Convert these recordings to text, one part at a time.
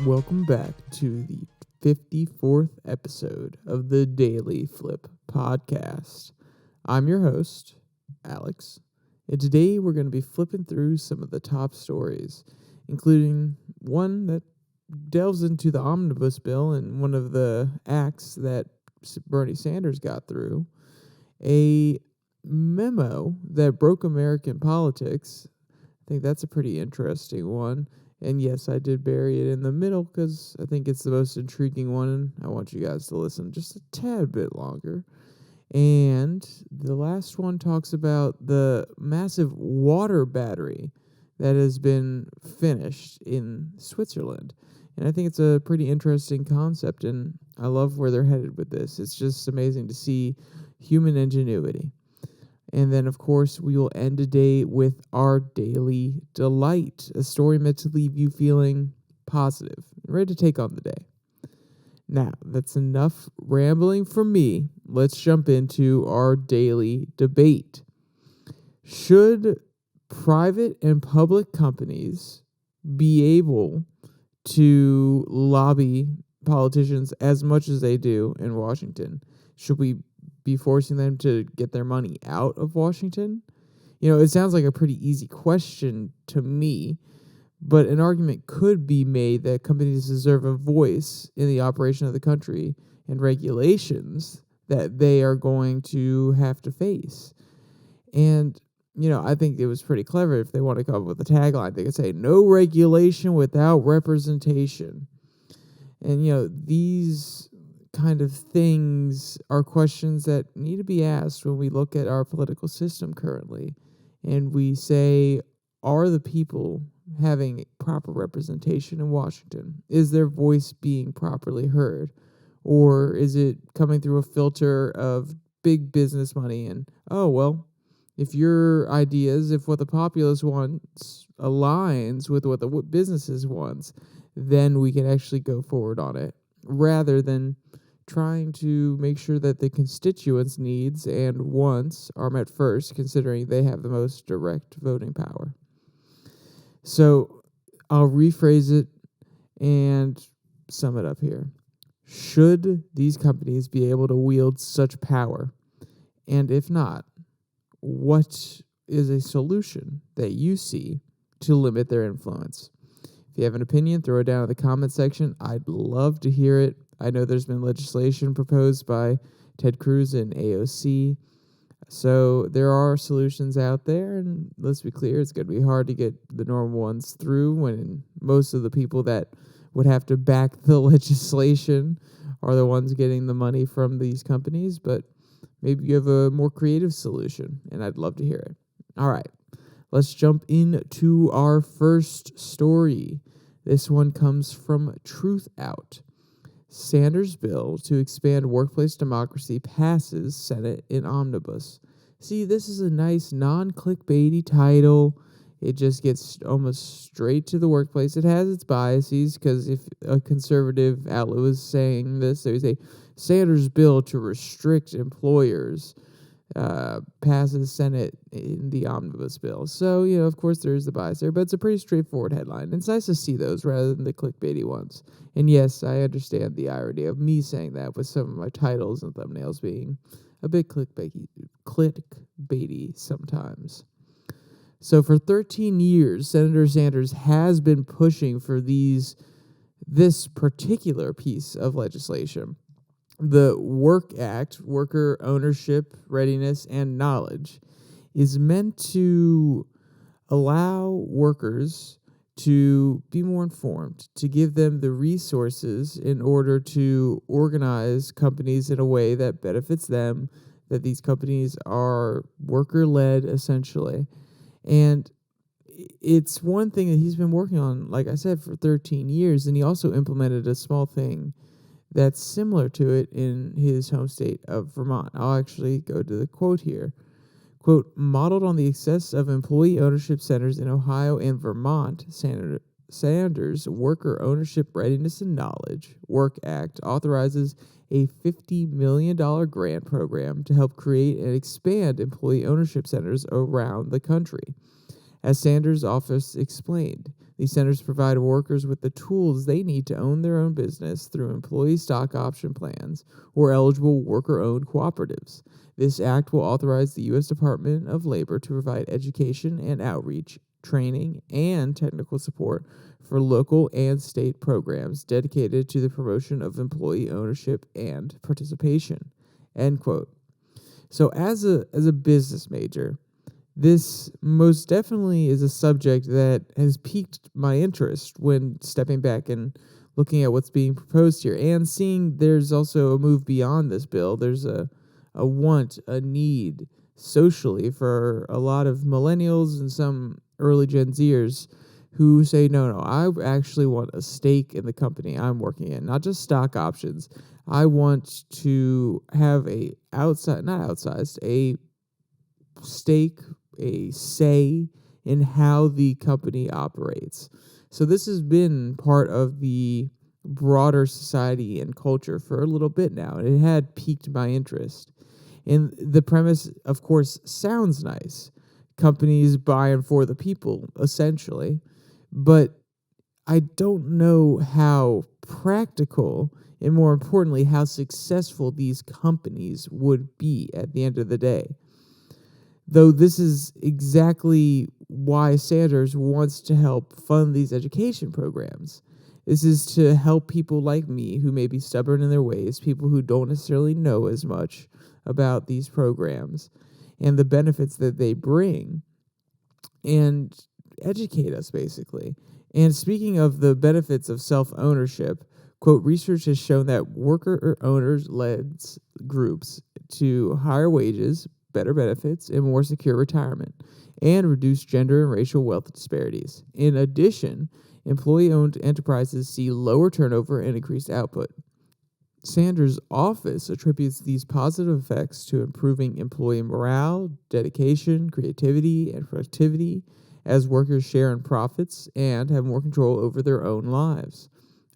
Welcome back to the 54th episode of the DailyFlip podcast. I'm your host, Alex, and today we're going to be flipping through some of the top stories, including one that delves into the Omnibus bill and one of the acts that Bernie Sanders got through, a memo that broke American politics. I think that's a pretty interesting one. And yes, I did bury it in the middle because I think it's the most intriguing one, and I want you guys to listen just a tad bit longer. And the last one talks about the massive water battery that has been finished in Switzerland. And I think it's a pretty interesting concept, and I love where they're headed with this. It's just amazing to see human ingenuity. And then, of course, we will end the day with our daily delight, a story meant to leave you feeling positive, ready to take on the day. Now, that's enough rambling from me. Let's jump into our daily debate. Should private and public companies be able to lobby politicians as much as they do in Washington? Should we be forcing them to get their money out of Washington? You know, it sounds like a pretty easy question to me, but an argument could be made that companies deserve a voice in the operation of the country and regulations that they are going to have to face. And, you know, I think it was pretty clever if they want to come up with a tagline. They could say, no regulation without representation. And, you know, these kind of things are questions that need to be asked when we look at our political system currently. And we say, are the people having proper representation in Washington? Is their voice being properly heard? Or is it coming through a filter of big business money and, oh, well, if your ideas, if what the populace wants aligns with what the businesses wants, then we can actually go forward on it, rather than trying to make sure that the constituents' needs and wants are met first, considering they have the most direct voting power. So I'll rephrase it and sum it up here. Should these companies be able to wield such power? And if not, what is a solution that you see to limit their influence? If you have an opinion, throw it down in the comment section. I'd love to hear it. I know there's been legislation proposed by Ted Cruz and AOC. So there are solutions out there, and let's be clear, it's going to be hard to get the normal ones through when most of the people that would have to back the legislation are the ones getting the money from these companies. But maybe you have a more creative solution, and I'd love to hear it. All right, let's jump into our first story. This one comes from Truth Out. Sanders' bill to expand workplace democracy passes Senate in Omnibus. See, this is a nice non-clickbaity title. It just gets almost straight to the workplace. It has its biases, because if a conservative outlet was saying this, they would say Sanders' bill to restrict employers passes Senate in the Omnibus bill. So, you know, of course there's the bias there, but it's a pretty straightforward headline. It's nice to see those rather than the clickbaity ones. And yes, I understand the irony of me saying that with some of my titles and thumbnails being a bit clickbaity sometimes. So for 13 years, Senator Sanders has been pushing for this particular piece of legislation. The W.O.R.K Act, Worker Ownership, Readiness, and Knowledge, is meant to allow workers to be more informed, to give them the resources in order to organize companies in a way that benefits them, that these companies are worker-led, essentially. And it's one thing that he's been working on, like I said, for 13 years, and he also implemented a small thing that's similar to it in his home state of Vermont. I'll actually go to the quote here. Quote, modeled on the success of employee ownership centers in Ohio and Vermont, Sanders' Worker Ownership Readiness and Knowledge, W.O.R.K Act, authorizes a $50 million grant program to help create and expand employee ownership centers around the country. As Sanders' office explained, these centers provide workers with the tools they need to own their own business through employee stock option plans or eligible worker-owned cooperatives. This act will authorize the U.S. Department of Labor to provide education and outreach, training, and technical support for local and state programs dedicated to the promotion of employee ownership and participation. End quote. So as a business major, this most definitely is a subject that has piqued my interest when stepping back and looking at what's being proposed here and seeing there's also a move beyond this bill. There's a want, a need socially for a lot of millennials and some early Gen Zers who say, no, I actually want a stake in the company I'm working in, not just stock options. I want to have a stake, a say in how the company operates. So this has been part of the broader society and culture for a little bit now, and it had piqued my interest. And the premise, of course, sounds nice. Companies buying for the people, essentially. But I don't know how practical and, more importantly, how successful these companies would be at the end of the day. Though this is exactly why Sanders wants to help fund these education programs. This is to help people like me who may be stubborn in their ways, people who don't necessarily know as much about these programs and the benefits that they bring, and educate us, basically. And speaking of the benefits of self-ownership, quote, research has shown that worker or owners led groups to higher wages, better benefits, and more secure retirement, and reduce gender and racial wealth disparities. In addition, employee-owned enterprises see lower turnover and increased output. Sanders' office attributes these positive effects to improving employee morale, dedication, creativity, and productivity as workers share in profits and have more control over their own lives.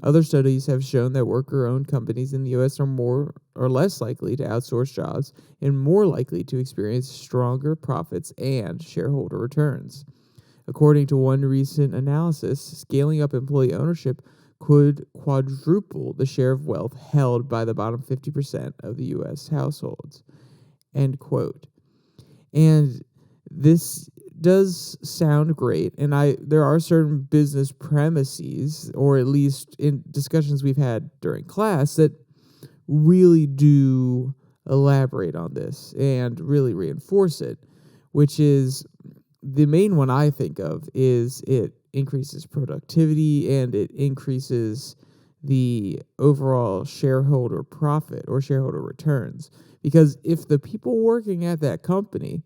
Other studies have shown that worker-owned companies in the U.S. are more or less likely to outsource jobs and more likely to experience stronger profits and shareholder returns. According to one recent analysis, scaling up employee ownership could quadruple the share of wealth held by the bottom 50% of the U.S. households. End quote. And this does sound great, and there are certain business premises, or at least in discussions we've had during class, that really do elaborate on this and really reinforce it, which is the main one I think of is it increases productivity and it increases the overall shareholder profit or shareholder returns. Because if the people working at that company,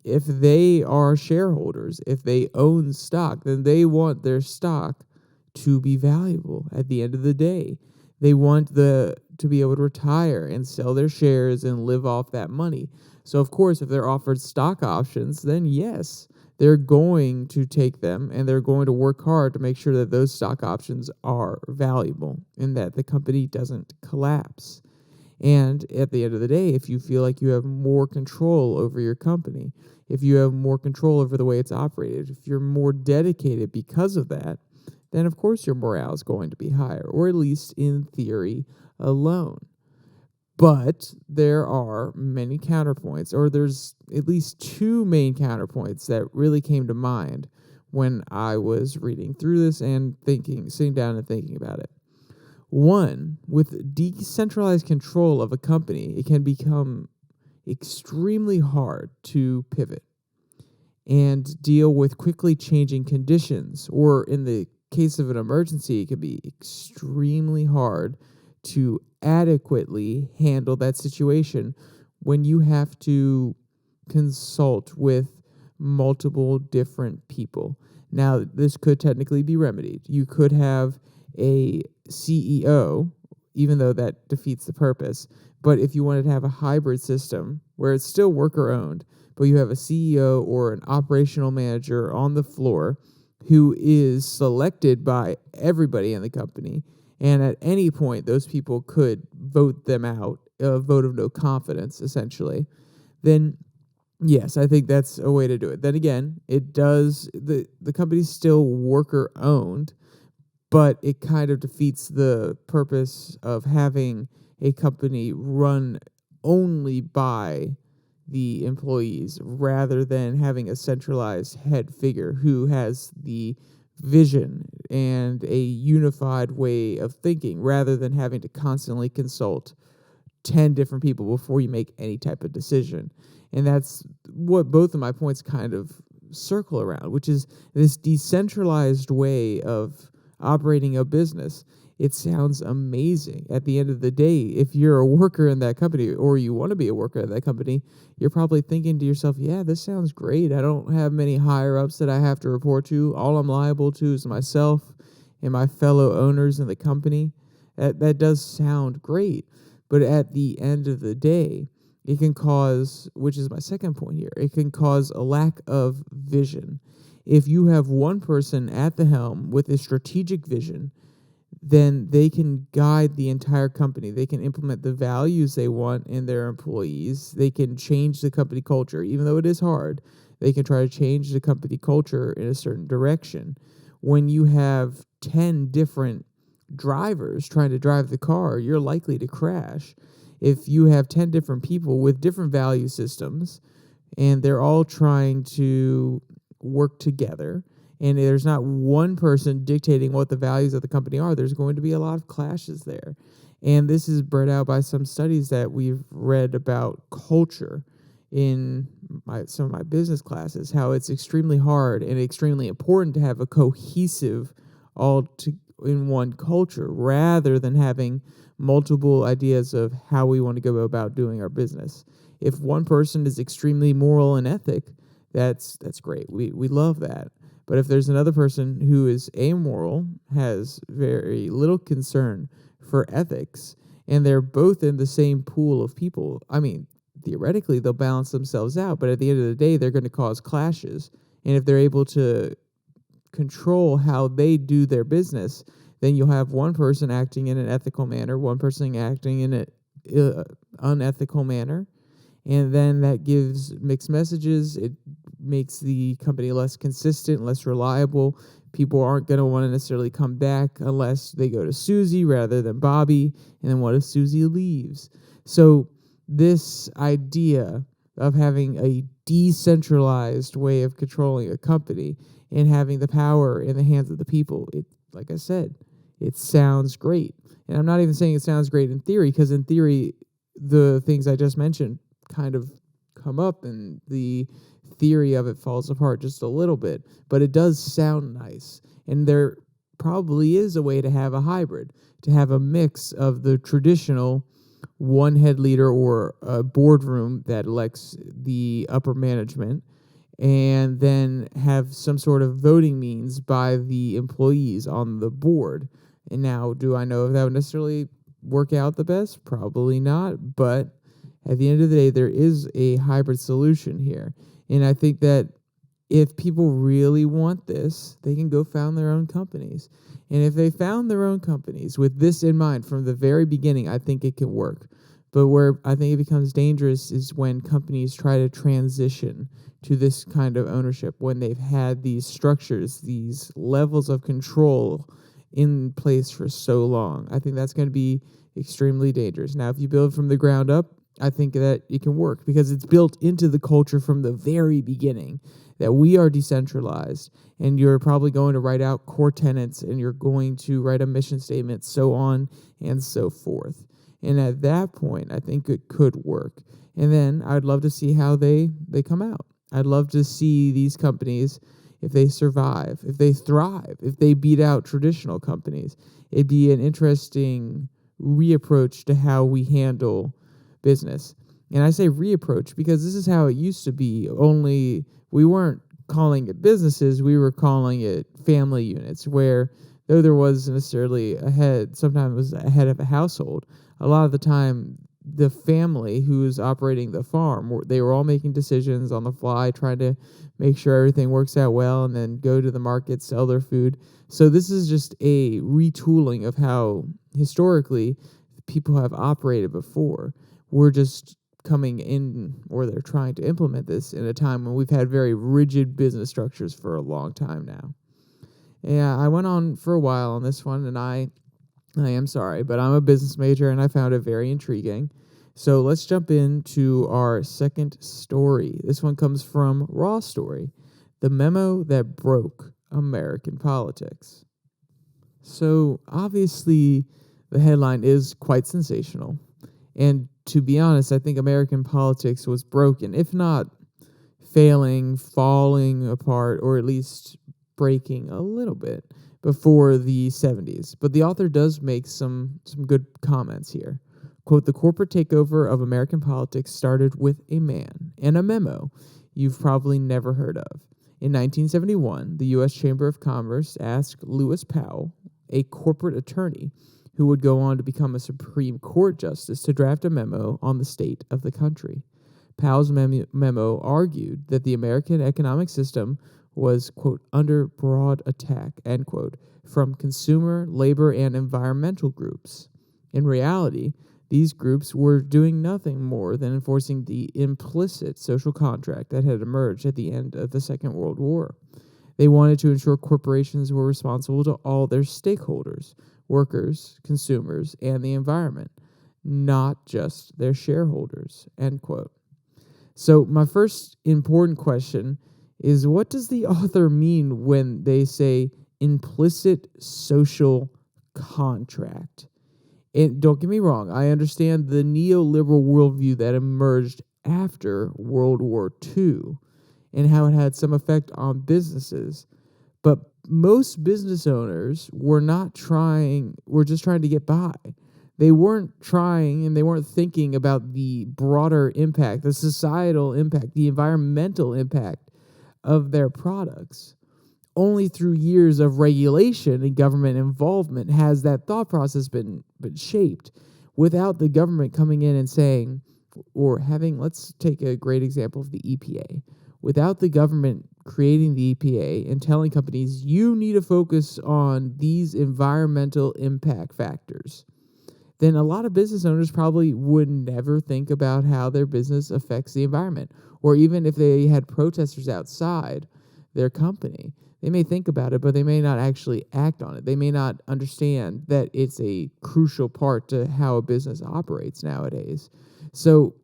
if they are shareholders, if they own stock, then they want their stock to be valuable at the end of the day. They want to be able to retire and sell their shares and live off that money. So, of course, if they're offered stock options, then yes, they're going to take them and they're going to work hard to make sure that those stock options are valuable and that the company doesn't collapse. And at the end of the day, if you feel like you have more control over your company, if you have more control over the way it's operated, if you're more dedicated because of that, then of course your morale is going to be higher, or at least in theory alone. But there are many counterpoints, or there's at least two main counterpoints that really came to mind when I was reading through this and sitting down and thinking about it. One, with decentralized control of a company, it can become extremely hard to pivot and deal with quickly changing conditions, or in the case of an emergency, it can be extremely hard to adequately handle that situation when you have to consult with multiple different people. Now, this could technically be remedied. You could have a CEO, even though that defeats the purpose. But if you wanted to have a hybrid system where it's still worker-owned, but you have a CEO or an operational manager on the floor who is selected by everybody in the company, and at any point those people could vote them out, a vote of no confidence, essentially, then Yes, I think that's a way to do it. Then again, it does the company's still worker owned, but it kind of defeats the purpose of having a company run only by the employees rather than having a centralized head figure who has the vision and a unified way of thinking rather than having to constantly consult 10 different people before you make any type of decision. And that's what both of my points kind of circle around, which is this decentralized way of operating a business. It sounds amazing. At the end of the day, if you're a worker in that company or you want to be a worker at that company, you're probably thinking to yourself, yeah, this sounds great. I don't have many higher ups that I have to report to. All I'm liable to is myself and my fellow owners in the company. That does sound great. But at the end of the day, it can cause, which is my second point here, it can cause a lack of vision. If you have one person at the helm with a strategic vision, then they can guide the entire company. They can implement the values they want in their employees. They can change the company culture. Even though it is hard, they can try to change the company culture in a certain direction. When you have 10 different drivers trying to drive the car, you're likely to crash. If you have 10 different people with different value systems and they're all trying to work together, and there's not one person dictating what the values of the company are, there's going to be a lot of clashes there. And this is brought out by some studies that we've read about culture in some of my business classes, how it's extremely hard and extremely important to have a cohesive in one culture rather than having multiple ideas of how we want to go about doing our business. If one person is extremely moral and ethic, that's great. We love that. But if there's another person who is amoral, has very little concern for ethics, and they're both in the same pool of people, I mean, theoretically, they'll balance themselves out, but at the end of the day, they're going to cause clashes. And if they're able to control how they do their business, then you'll have one person acting in an ethical manner, one person acting in an unethical manner, and then that gives mixed messages. It makes the company less consistent, less reliable. People aren't going to want to necessarily come back unless they go to Susie rather than Bobby. And then what if Susie leaves? So this idea of having a decentralized way of controlling a company and having the power in the hands of the people, it, like I said, it sounds great. And I'm not even saying it sounds great in theory, because in theory, the things I just mentioned kind of come up and the theory of it falls apart just a little bit, but it does sound nice. And there probably is a way to have a hybrid, to have a mix of the traditional one head leader or a boardroom that elects the upper management, and then have some sort of voting means by the employees on the board. And now, do I know if that would necessarily work out the best? Probably not, but at the end of the day, there is a hybrid solution here. And I think that if people really want this, they can go found their own companies. And if they found their own companies with this in mind from the very beginning, I think it can work. But where I think it becomes dangerous is when companies try to transition to this kind of ownership, when they've had these structures, these levels of control in place for so long. I think that's going to be extremely dangerous. Now, if you build from the ground up, I think that it can work because it's built into the culture from the very beginning that we are decentralized, and you're probably going to write out core tenets and you're going to write a mission statement, so on and so forth. And at that point, I think it could work. And then I'd love to see how they come out. I'd love to see these companies, if they survive, if they thrive, if they beat out traditional companies. It'd be an interesting reapproach to how we handle business. And I say reapproach because this is how it used to be, only we weren't calling it businesses, we were calling it family units, where though there was necessarily a head, sometimes it was a head of a household, a lot of the time the family who was operating the farm, they were all making decisions on the fly, trying to make sure everything works out well, and then go to the market, sell their food. So this is just a retooling of how historically people have operated before. We're just coming in, or they're trying to implement this in a time when we've had very rigid business structures for a long time now. Yeah, I went on for a while on this one, and I am sorry, but I'm a business major, and I found it very intriguing. So let's jump into our second story. This one comes from Raw Story, the memo that broke American politics. So obviously, the headline is quite sensational. And to be honest, I think American politics was broken, if not failing, falling apart, or at least breaking a little bit before the 70s. But the author does make some good comments here. Quote, the corporate takeover of American politics started with a man and a memo you've probably never heard of. In 1971, the U.S. Chamber of Commerce asked Lewis Powell, a corporate attorney who would go on to become a Supreme Court justice, to draft a memo on the state of the country. Powell's memo argued that the American economic system was, quote, under broad attack, end quote, from consumer, labor, and environmental groups. In reality, these groups were doing nothing more than enforcing the implicit social contract that had emerged at the end of the Second World War. They wanted to ensure corporations were responsible to all their stakeholders, workers, consumers, and the environment, not just their shareholders, end quote. So my first important question is, what does the author mean when they say implicit social contract? And don't get me wrong, I understand the neoliberal worldview that emerged after World War II and how it had some effect on businesses. But most business owners were just trying to get by. They weren't trying, and they weren't thinking about the broader impact, the societal impact, the environmental impact of their products. Only through years of regulation and government involvement has that thought process been shaped. Without the government coming in and saying, or having, let's take a great example of the EPA. Without the government creating the EPA and telling companies, you need to focus on these environmental impact factors, then a lot of business owners probably would never think about how their business affects the environment. Or even if they had protesters outside their company, they may think about it, but they may not actually act on it. They may not understand that it's a crucial part to how a business operates nowadays. So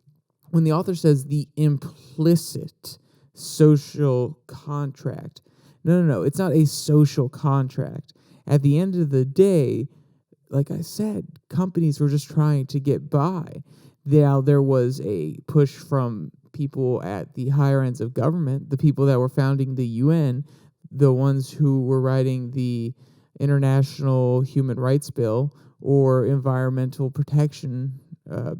when the author says the implicit social contract, no, it's not a social contract. At the end of the day, like I said, companies were just trying to get by. Now, there was a push from people at the higher ends of government, the people that were founding the UN, the ones who were writing the International Human Rights Bill or environmental protection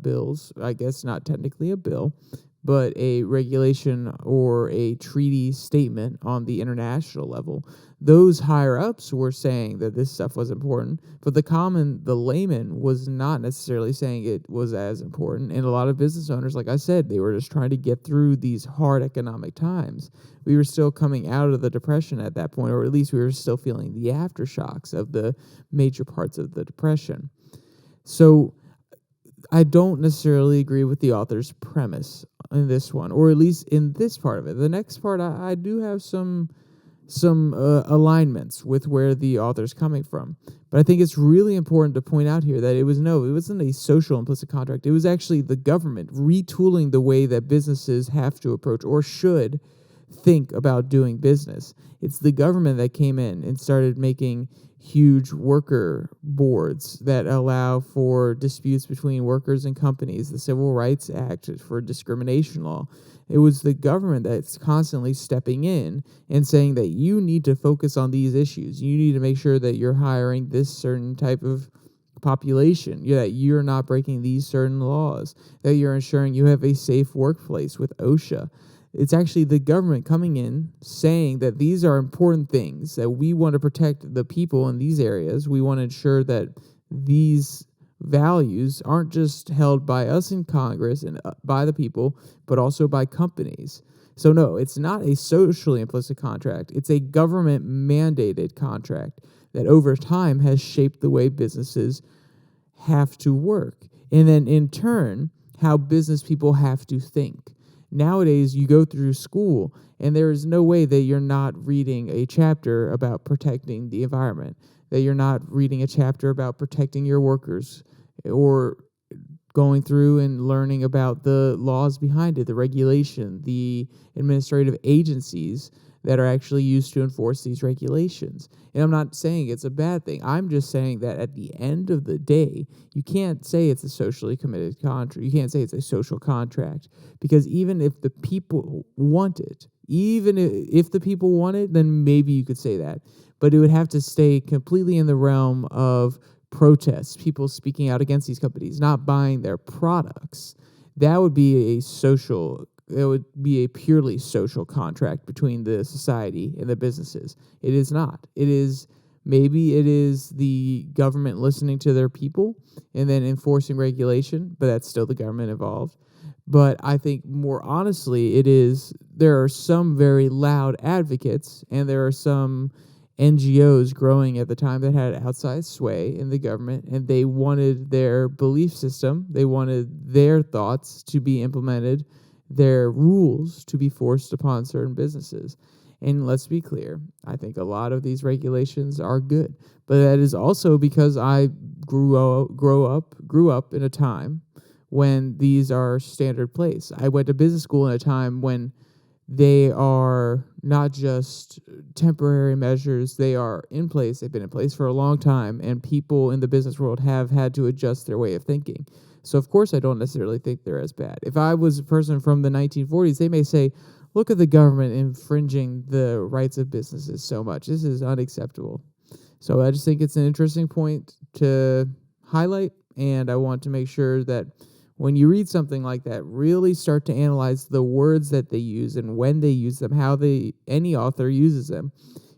bills. I guess not technically a bill, but a regulation or a treaty statement on the international level. Those higher ups were saying that this stuff was important, but the layman was not necessarily saying it was as important. And a lot of business owners, like I said, they were just trying to get through these hard economic times. We were still coming out of the Depression at that point, or at least we were still feeling the aftershocks of the major parts of the Depression. So I don't necessarily agree with the author's premise in this one, or at least in this part of it. The next part, I do have some alignments with where the author's coming from. But I think it's really important to point out here that it wasn't a social implicit contract. It was actually the government retooling the way that businesses have to approach or should think about doing business. It's the government that came in and started making huge worker boards that allow for disputes between workers and companies, the Civil Rights Act for discrimination law. It was the government that's constantly stepping in and saying that you need to focus on these issues. You need to make sure that you're hiring this certain type of population, that you're not breaking these certain laws, that you're ensuring you have a safe workplace with OSHA. It's actually the government coming in saying that these are important things, that we want to protect the people in these areas. We want to ensure that these values aren't just held by us in Congress and by the people, but also by companies. So no, it's not a socially implicit contract. It's a government mandated contract that over time has shaped the way businesses have to work. And then in turn how business people have to think. Nowadays, you go through school, and there is no way that you're not reading a chapter about protecting the environment, that you're not reading a chapter about protecting your workers, or going through and learning about the laws behind it, the regulation, the administrative agencies that are actually used to enforce these regulations. And I'm not saying it's a bad thing. I'm just saying that at the end of the day, you can't say it's a socially committed contract. You can't say it's a social contract, because even if the people want it, if the people want it, then maybe you could say that. But it would have to stay completely in the realm of protests, people speaking out against these companies, not buying their products. That would be it would be a purely social contract between the society and the businesses. It is not. Maybe it is the government listening to their people and then enforcing regulation, but that's still the government involved. But I think more honestly, there are some very loud advocates, and there are some NGOs growing at the time that had outsized sway in the government, and they wanted their belief system, they wanted their thoughts to be implemented, their rules to be forced upon certain businesses. And let's be clear, I think a lot of these regulations are good, but that is also because I grew up in a time when these are standard place. I went to business school in a time when they are not just temporary measures, they are in place. They've been in place for a long time, and people in the business world have had to adjust their way of thinking. So, of course, I don't necessarily think they're as bad. If I was a person from the 1940s, they may say, look at the government infringing the rights of businesses so much. This is unacceptable. So I just think it's an interesting point to highlight, and I want to make sure that when you read something like that, really start to analyze the words that they use and when they use them, how any author uses them,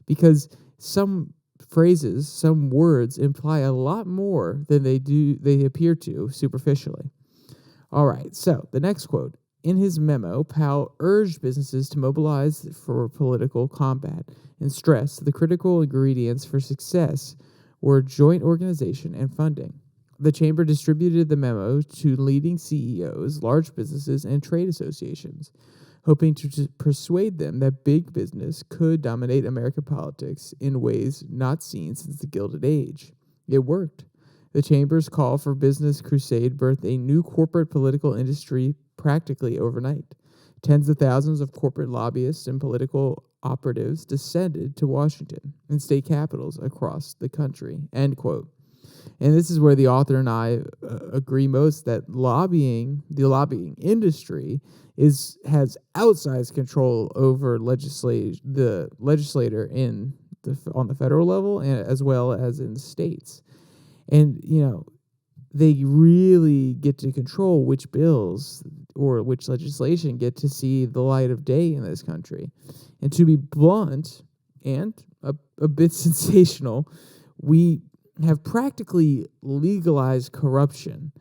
because some phrases, some words imply a lot more than they appear to superficially. All right, so the next quote. In his memo, Powell urged businesses to mobilize for political combat and stressed the critical ingredients for success were joint organization and funding. The chamber distributed the memo to leading CEOs, large businesses, and trade associations, hoping to persuade them that big business could dominate American politics in ways not seen since the Gilded Age. It worked. The chamber's call for business crusade birthed a new corporate political industry practically overnight. Tens of thousands of corporate lobbyists and political operatives descended to Washington and state capitals across the country. End quote. And this is where the author and I agree most, that the lobbying industry has outsized control over the legislator on the federal level, and as well as in states. And, they really get to control which bills or which legislation get to see the light of day in this country. And to be blunt and a bit sensational, we have practically legalized corruption.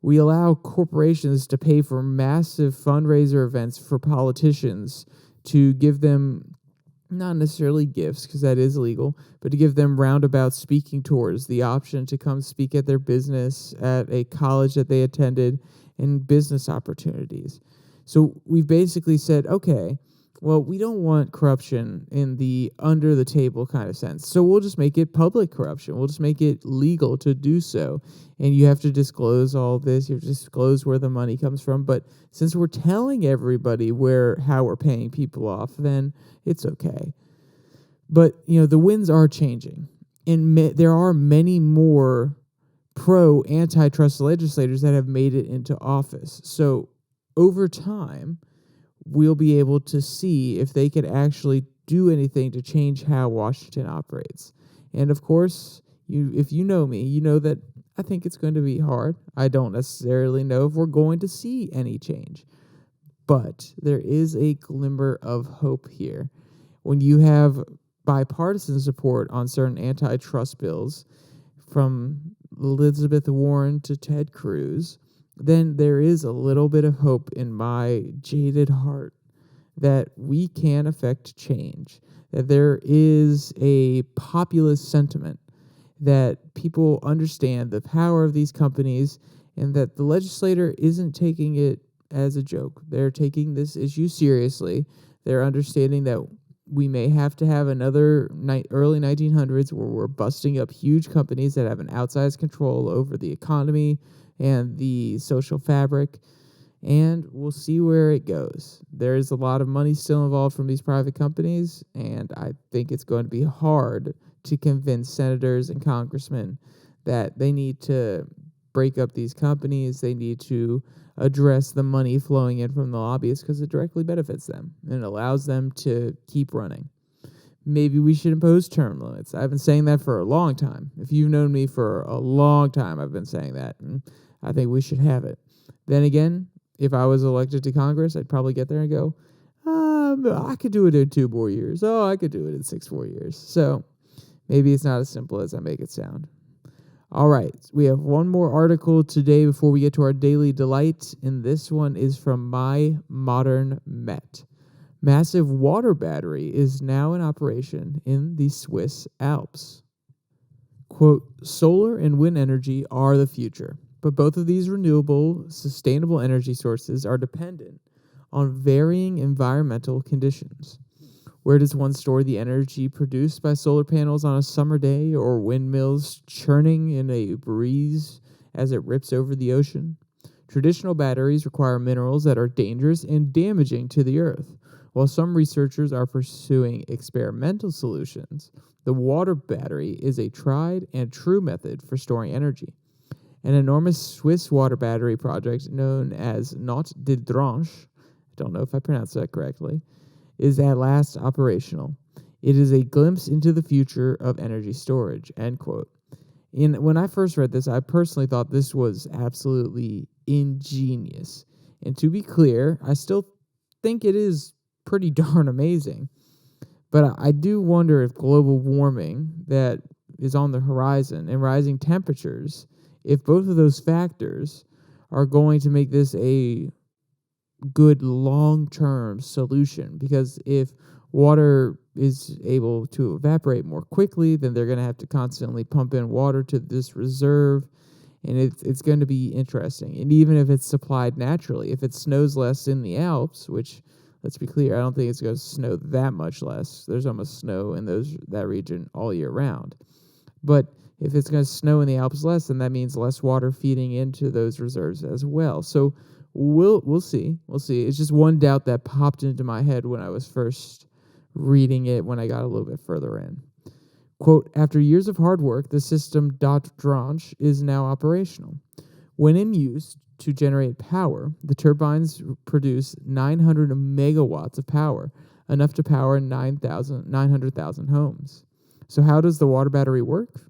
We allow corporations to pay for massive fundraiser events for politicians to give them not necessarily gifts, because that is illegal, but to give them roundabout speaking tours, the option to come speak at their business, at a college that they attended, and business opportunities. So we've basically said, okay, well, we don't want corruption in the under the table kind of sense. So we'll just make it public corruption. We'll just make it legal to do so. And you have to disclose all this. You have to disclose where the money comes from. But since we're telling everybody how we're paying people off, then it's okay. But, the winds are changing. And there are many more pro-antitrust legislators that have made it into office. So over time, we'll be able to see if they can actually do anything to change how Washington operates. And of course, if you know me, you know that I think it's going to be hard. I don't necessarily know if we're going to see any change. But there is a glimmer of hope here. When you have bipartisan support on certain antitrust bills, from Elizabeth Warren to Ted Cruz, then there is a little bit of hope in my jaded heart that we can affect change, that there is a populist sentiment, that people understand the power of these companies and that the legislator isn't taking it as a joke. They're taking this issue seriously. They're understanding that we may have to have another early 1900s where we're busting up huge companies that have an outsized control over the economy and the social fabric, and we'll see where it goes. There's a lot of money still involved from these private companies, and I think it's going to be hard to convince senators and congressmen that they need to break up these companies. They need to address the money flowing in from the lobbyists because it directly benefits them and allows them to keep running. Maybe we should impose term limits. I've been saying that for a long time. If you've known me for a long time, I've been saying that, and I think we should have it. Then again, if I was elected to Congress, I'd probably get there and go, I could do it in 2 more years. Oh, I could do it in 6 more years. So maybe it's not as simple as I make it sound. All right, we have one more article today before we get to our daily delight, and this one is from My Modern Met. Massive water battery is now in operation in the Swiss Alps. Quote, solar and wind energy are the future, but both of these renewable, sustainable energy sources are dependent on varying environmental conditions. Where does one store the energy produced by solar panels on a summer day or windmills churning in a breeze as it rips over the ocean? Traditional batteries require minerals that are dangerous and damaging to the earth. While some researchers are pursuing experimental solutions, the water battery is a tried and true method for storing energy. An enormous Swiss water battery project known as Not de Dranche, I don't know if I pronounced that correctly, is at last operational. It is a glimpse into the future of energy storage, end quote. And when I first read this, I personally thought this was absolutely ingenious. And to be clear, I still think it is pretty darn amazing. But I do wonder if global warming that is on the horizon and rising temperatures, if both of those factors are going to make this a good long-term solution, because if water is able to evaporate more quickly, then they're going to have to constantly pump in water to this reserve, and it's going to be interesting. And even if it's supplied naturally, if it snows less in the Alps, which, let's be clear, I don't think it's going to snow that much less. There's almost snow in that region all year round. But if it's going to snow in the Alps less, then that means less water feeding into those reserves as well. So We'll see. It's just one doubt that popped into my head when I was first reading it when I got a little bit further in. Quote, after years of hard work, the system Dot Dranche is now operational. When in use to generate power, the turbines produce 900 megawatts of power, enough to power 900,000 homes. So how does the water battery work?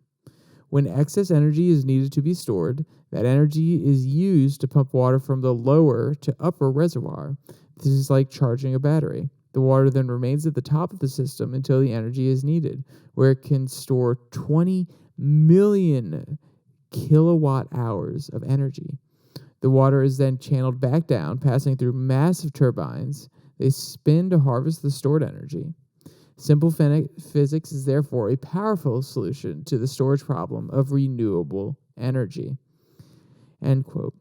When excess energy is needed to be stored, that energy is used to pump water from the lower to upper reservoir. This is like charging a battery. The water then remains at the top of the system until the energy is needed, where it can store 20 million kilowatt hours of energy. The water is then channeled back down, passing through massive turbines. They spin to harvest the stored energy. Simple physics is therefore a powerful solution to the storage problem of renewable energy. End quote.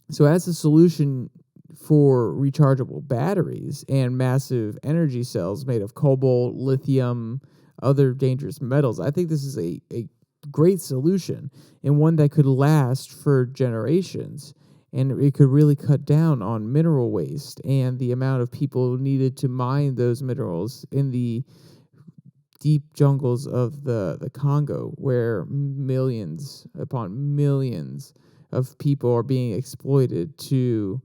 So as a solution for rechargeable batteries and massive energy cells made of cobalt, lithium, other dangerous metals, I think this is a great solution and one that could last for generations. And it could really cut down on mineral waste and the amount of people needed to mine those minerals in the deep jungles of the Congo, where millions upon millions of people are being exploited to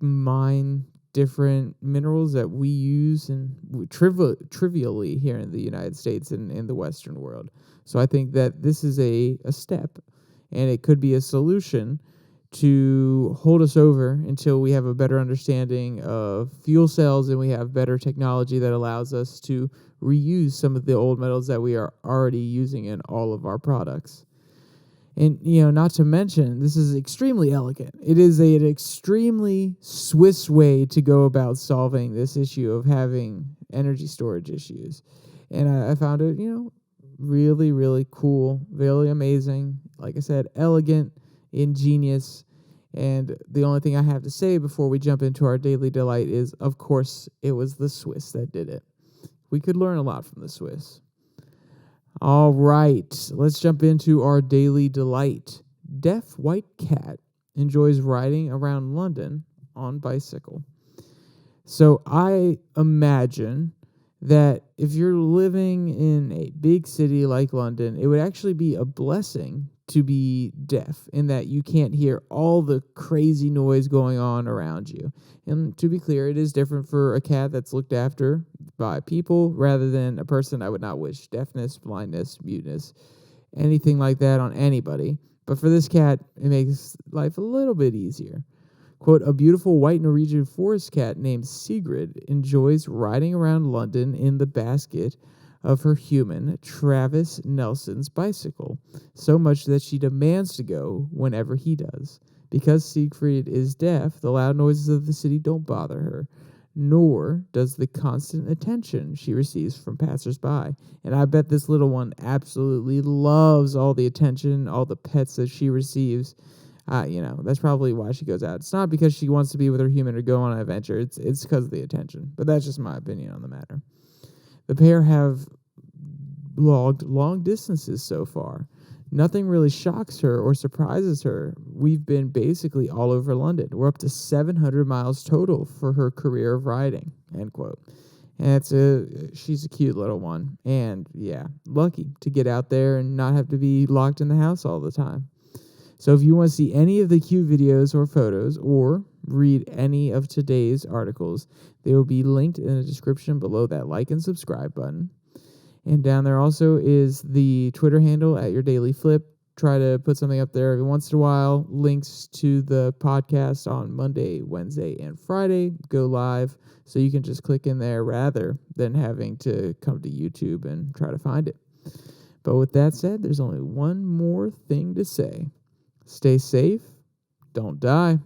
mine different minerals that we use and trivially here in the United States and in the Western world. So I think that this is a step, and it could be a solution to hold us over until we have a better understanding of fuel cells and we have better technology that allows us to reuse some of the old metals that we are already using in all of our products. And, not to mention, this is extremely elegant. It is an extremely Swiss way to go about solving this issue of having energy storage issues. And I found it, really, really cool, really amazing. Like I said, elegant. ingenious. And the only thing I have to say before we jump into our daily delight is, of course, it was the Swiss that did it. We could learn a lot from the Swiss. All right, let's jump into our daily delight. Deaf white cat enjoys riding around London on bicycle. So I imagine that if you're living in a big city like London, it would actually be a blessing to be deaf in that you can't hear all the crazy noise going on around you. And to be clear, it is different for a cat that's looked after by people rather than a person. I would not wish deafness, blindness, muteness, anything like that on anybody. But for this cat, it makes life a little bit easier. Quote, a beautiful white Norwegian forest cat named Sigrid enjoys riding around London in the basket of her human, Travis Nelson's bicycle, so much that she demands to go whenever he does. Because Siegfried is deaf, the loud noises of the city don't bother her, nor does the constant attention she receives from passersby. And I bet this little one absolutely loves all the attention, all the pets that she receives. That's probably why she goes out. It's not because she wants to be with her human or go on an adventure. It's because of the attention. But that's just my opinion on the matter. The pair have logged long distances so far. Nothing really shocks her or surprises her. We've been basically all over London. We're up to 700 miles total for her career of riding, end quote. And she's a cute little one. And yeah, lucky to get out there and not have to be locked in the house all the time. So if you want to see any of the cute videos or photos or read any of today's articles, they will be linked in the description below that like and subscribe button. And down there also is the Twitter handle at your Daily Flip. Try to put something up there every once in a while. Links to the podcast on Monday, Wednesday, and Friday go live. So you can just click in there rather than having to come to YouTube and try to find it. But with that said, there's only one more thing to say. Stay safe. Don't die.